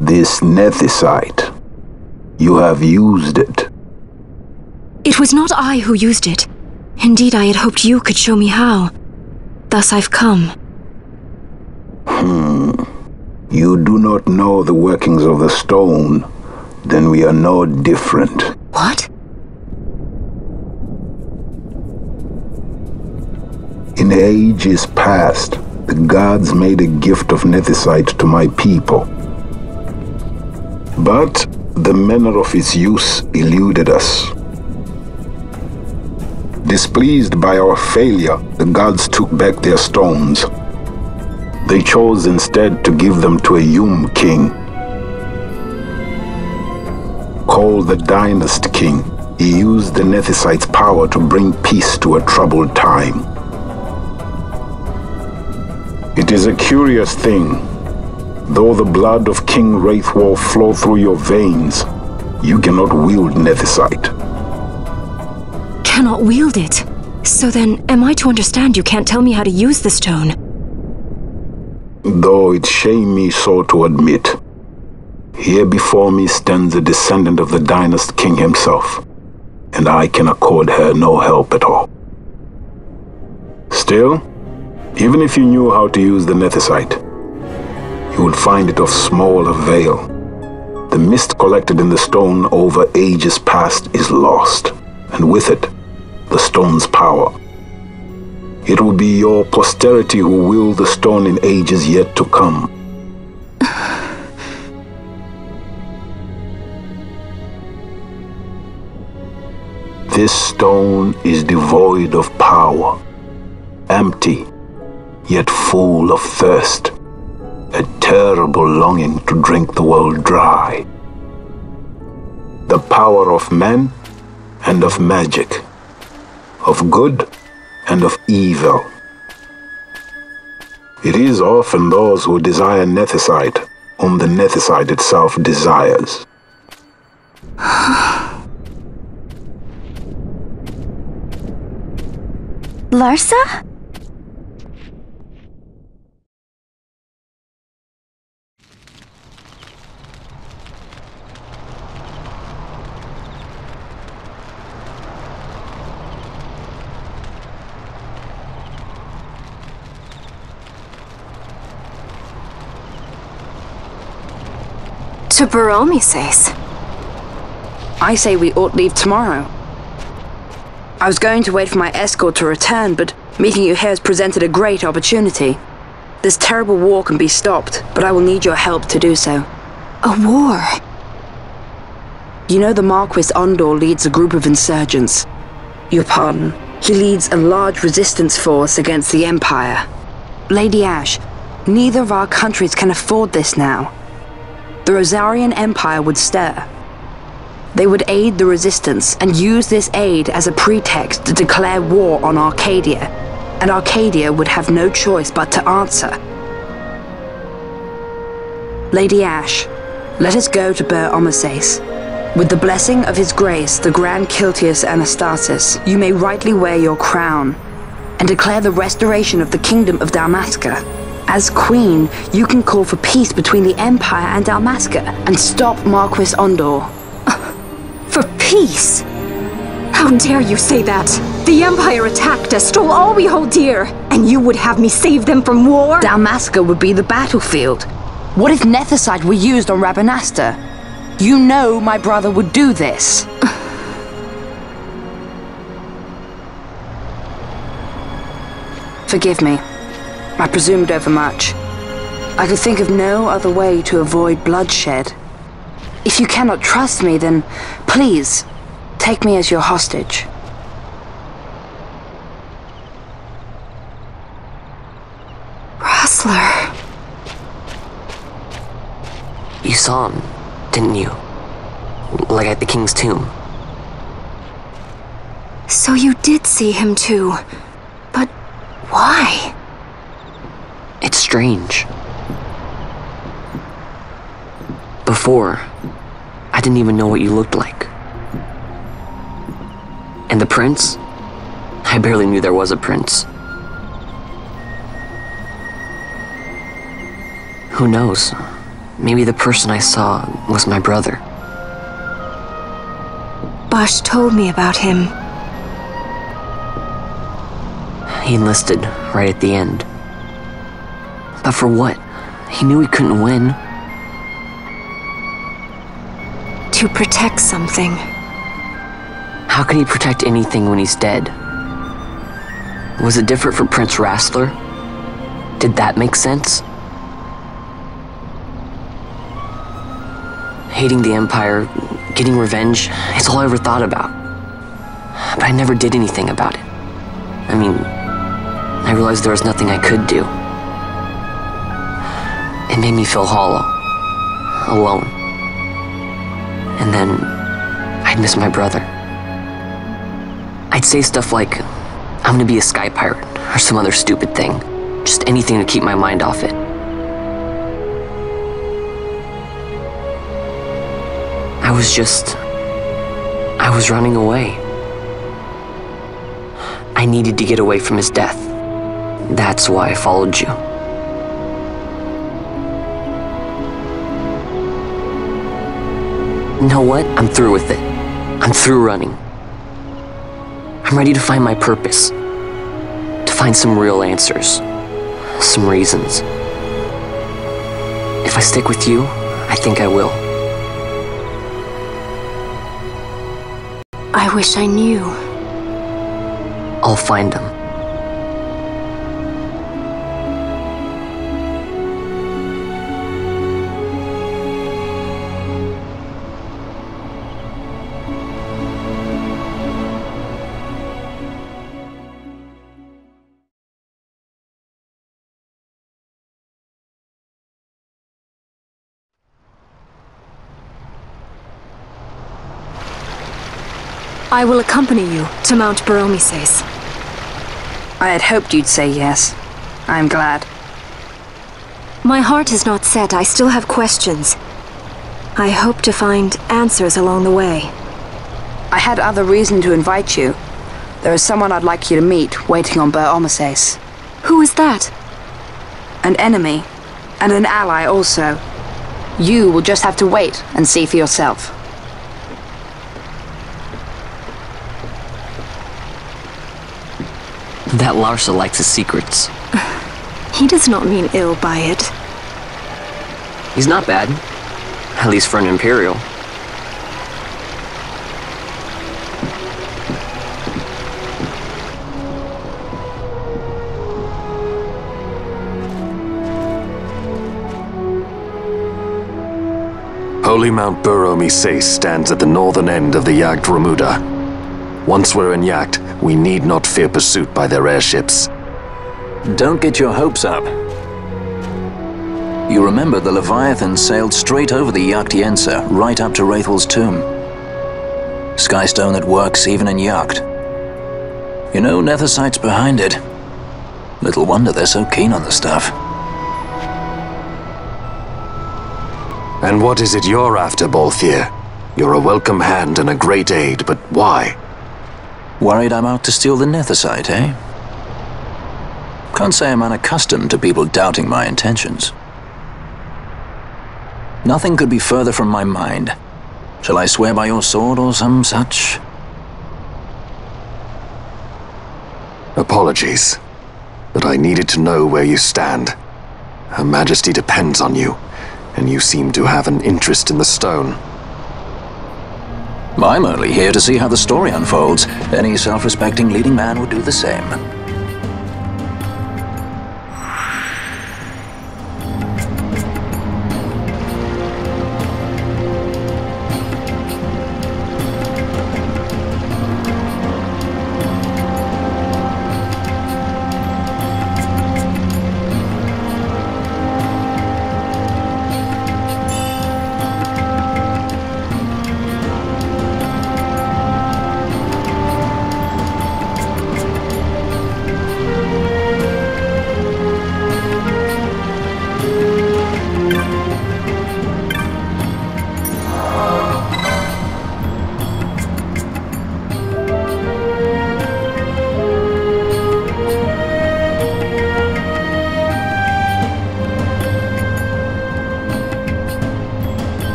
This nethicite. You have used it. It was not I who used it. Indeed, I had hoped you could show me how. Thus I've come. You do not know the workings of the stone. Then we are no different. What? In ages past, the gods made a gift of nethicite to my people. But the manner of its use eluded us. Displeased by our failure, the gods took back their stones. They chose instead to give them to a Yum king. Called the Dynast King, he used the nethicite's power to bring peace to a troubled time. It is a curious thing. Though the blood of King Wraithwolf flow through your veins, you cannot wield nethicite. Cannot wield it? So then, am I to understand you can't tell me how to use the stone? Though it shame me so to admit, here before me stands a descendant of the Dynast King himself, and I can accord her no help at all. Still, even if you knew how to use the nethicite, you would find it of small avail. The mist collected in the stone over ages past is lost, and with it, the stone's power. It will be your posterity who wield the stone in ages yet to come. This stone is devoid of power, empty, yet full of thirst, a terrible longing to drink the world dry. The power of men and of magic, of good and of evil. It is often those who desire nethicite whom the nethicite itself desires. Larsa? To Baromi says. I say we ought leave tomorrow. I was going to wait for my escort to return, but meeting you here has presented a great opportunity. This terrible war can be stopped, but I will need your help to do so. A war? You know the Marquis Ondor leads a group of insurgents. Your pardon. He leads a large resistance force against the Empire. Lady Ashe, neither of our countries can afford this now. The Rosarian Empire would stir. They would aid the resistance and use this aid as a pretext to declare war on Arcadia, and Arcadia would have no choice but to answer. Lady Ashe, let us go to Bur Omasace. With the blessing of His Grace, the Grand Kiltius Anastasis, you may rightly wear your crown and declare the restoration of the Kingdom of Dalmasca. As Queen, you can call for peace between the Empire and Dalmasca and stop Marquis Ondor. For peace? How dare you say that? The Empire attacked us, stole all we hold dear, and you would have me save them from war? Dalmasca would be the battlefield. What if nethicite were used on Rabanasta? You know my brother would do this. Forgive me. I presumed overmuch. I could think of no other way to avoid bloodshed. If you cannot trust me, then please, take me as your hostage. Rustler. You saw him, didn't you? Like at the King's tomb. So you did see him too. But why? It's strange. Before, I didn't even know what you looked like. And the prince? I barely knew there was a prince. Who knows? maybe the person I saw was my brother. Bosch told me about him. He enlisted right at the end. But for what? He knew he couldn't win. To protect something. How can he protect anything when he's dead? Was it different for Prince Rastler? Did that make sense? Hating the Empire, getting revenge, it's all I ever thought about. But I never did anything about it. I mean, I realized there was nothing I could do. It made me feel hollow, alone. And then I'd miss my brother. I'd say stuff like, I'm gonna be a sky pirate, or some other stupid thing. Just anything to keep my mind off it. I was running away. I needed to get away from his death. That's why I followed you. You know what? I'm through with it. I'm through running. I'm ready to find my purpose. To find some real answers. Some reasons. If I stick with you, I think I will. I wish I knew. I'll find them. I will accompany you to Mount Baromises. I had hoped you'd say yes. I'm glad. My heart is not set. I still have questions. I hope to find answers along the way. I had other reason to invite you. There is someone I'd like you to meet waiting on Baromises. Who is that? An enemy, and an ally also. You will just have to wait and see for yourself. That Larsa likes his secrets. He does not mean ill by it. He's not bad. At least for an Imperial. Holy Mount Baromises stands at the northern end of the Jagd Remuda. Once we're in Jagd, we need not fear pursuit by their airships. Don't get your hopes up. You remember the Leviathan sailed straight over the Jagd right up to Wraithel's tomb. Skystone that works even in Jagd. You know, Nethersight's behind it. Little wonder they're so keen on the stuff. And what is it you're after, Balthier? You're a welcome hand and a great aid, but why? Worried I'm out to steal the Nethersight, eh? Can't say I'm unaccustomed to people doubting my intentions. Nothing could be further from my mind. Shall I swear by your sword or some such? Apologies, but I needed to know where you stand. Her Majesty depends on you, and you seem to have an interest in the stone. I'm only here to see how the story unfolds. Any self-respecting leading man would do the same.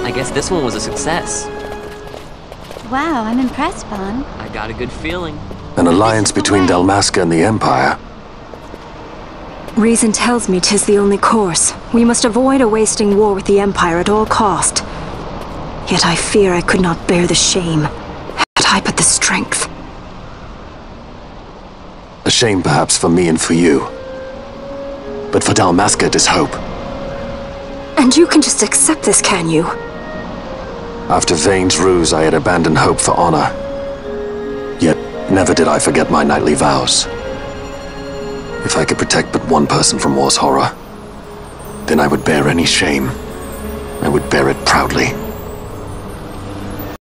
I guess this one was a success. Wow, I'm impressed, Vaan. I got a good feeling. An alliance between Dalmasca and the Empire. Reason tells me 'tis the only course. We must avoid a wasting war with the Empire at all cost. Yet I fear I could not bear the shame, had I but the strength. A shame perhaps for me and for you. But for Dalmasca it is hope. And you can just accept this, can you? After Vane's ruse, I had abandoned hope for honor. Yet, never did I forget my knightly vows. If I could protect but one person from war's horror, then I would bear any shame. I would bear it proudly.